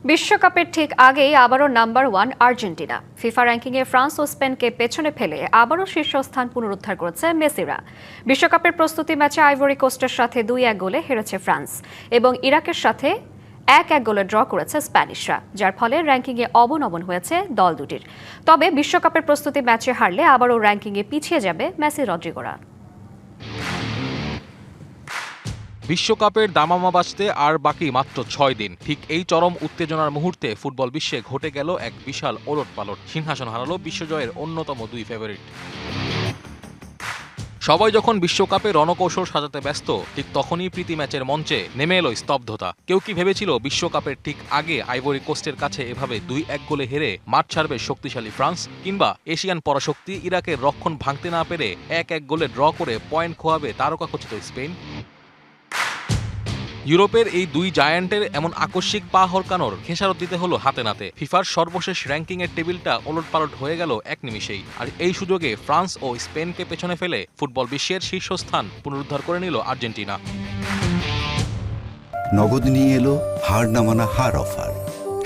বিশ্বকাপের ঠিক আগেই আবারও নাম্বার ওয়ান আর্জেন্টিনা। ফিফা র্যাঙ্কিংয়ে ফ্রান্স ও স্পেনকে পেছনে ফেলে আবারও শীর্ষস্থান পুনরুদ্ধার করেছে মেসিরা। বিশ্বকাপের প্রস্তুতি ম্যাচে আইভরি কোস্টের সাথে 2-1 গোলে হেরেছে ফ্রান্স এবং ইরাকের সাথে 1-1 গোলে ড্র করেছে স্প্যানিশরা, যার ফলে র্যাঙ্কিংয়ে অবনমন হয়েছে দল দুটির। তবে বিশ্বকাপের প্রস্তুতি ম্যাচে হারলে আবারও র্যাঙ্কিংয়ে পিছিয়ে যাবে মেসি রদ্রিগোরা। বিশ্বকাপের দামামা বাজতে আর বাকি মাত্র 6 দিন। ঠিক এই চরম উত্তেজনার মুহূর্তে ফুটবল বিশ্বে ঘটে গেল এক বিশাল ওলটপালট। সিংহাসন হারালো বিশ্বজয়ের অন্যতম দুই ফেভারিট। সবাই যখন বিশ্বকাপে রণকৌশল সাজাতে ব্যস্ত, ঠিক তখনই প্রীতি ম্যাচের মঞ্চে নেমে এলো স্তব্ধতা। কেউ কি ভেবেছিল বিশ্বকাপের ঠিক আগে আইভরি কোস্টের কাছে এভাবে 2-1 গোলে হেরে মাঠ ছাড়বে শক্তিশালী ফ্রান্স, কিংবা এশিয়ান পরাশক্তি ইরাকের রক্ষণ ভাঙতে না পেরে 1-1 গোলে ড্র করে পয়েন্ট খোয়াবে তারকাখচিত স্পেন? ইউরোপের এই দুই জায়ান্টের এমন আকস্মিক পা হরকানোর খেসারত দিতে হলো হাতে নাতে। ফিফার সর্বশেষ র্যাঙ্কিংয়ের টেবিলটা ওলটপালট হয়ে গেল এক নিমিষেই। আর এই সুযোগে ফ্রান্স ও স্পেনকে পেছনে ফেলে ফুটবল বিশ্বের শীর্ষস্থান পুনরুদ্ধার করে নিল আর্জেন্টিনা। নগদ নিয়ে এলো হার না মানা হার অফার।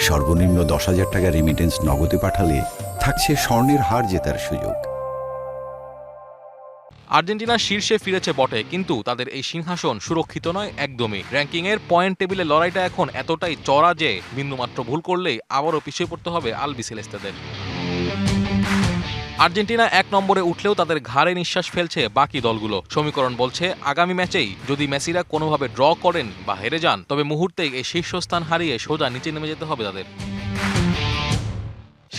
সর্বনিম্ন 10,000 টাকা রেমিটেন্স নগদে পাঠালে থাকছে স্বর্ণের হার জেতার সুযোগ। আর্জেন্টিনা শীর্ষে ফিরেছে বটে, কিন্তু তাদের এই সিংহাসন সুরক্ষিত নয় একদমই। র্যাঙ্কিংয়ের পয়েন্ট টেবিলে লড়াইটা এখন এতটাই চড়া যে বিন্দুমাত্র ভুল করলেই আবারও পিছিয়ে পড়তে হবে আলবিসেলেস্তাদের। আর্জেন্টিনা 1 নম্বরে উঠলেও তাদের ঘাড়ে নিঃশ্বাস ফেলছে বাকি দলগুলো। সমীকরণ বলছে আগামী ম্যাচেই যদি মেসিরা কোনোভাবে ড্র করেন বা হেরে যান, তবে মুহূর্তেই এই শীর্ষস্থান হারিয়ে সোজা নিচে নেমে যেতে হবে তাদের।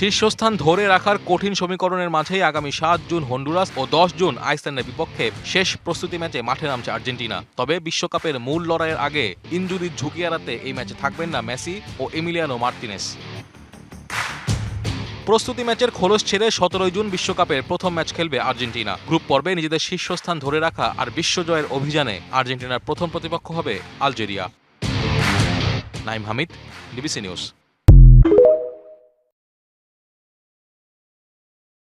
শীর্ষস্থান ধরে রাখার কঠিন সমীকরণের মাঝেই আগামী 7 জুন হন্ডুরাস ও 10 জুন আইসল্যান্ডের বিপক্ষে শেষ প্রস্তুতি ম্যাচে মাঠে নামছে আর্জেন্টিনা। তবে বিশ্বকাপের মূল লড়াইয়ের আগে ইনজুরির ঝুঁকি এড়াতে এই ম্যাচে থাকবেন না মেসি ও এমিলিয়ানো মার্তিনেস। প্রস্তুতি ম্যাচের খোলস ছেড়ে 17 জুন বিশ্বকাপের প্রথম ম্যাচ খেলবে আর্জেন্টিনা। গ্রুপ পর্বে নিজেদের শীর্ষস্থান ধরে রাখা আর বিশ্বজয়ের অভিযানে আর্জেন্টিনার প্রথম প্রতিপক্ষ হবে Algeria. Naim Hamid, DBC news.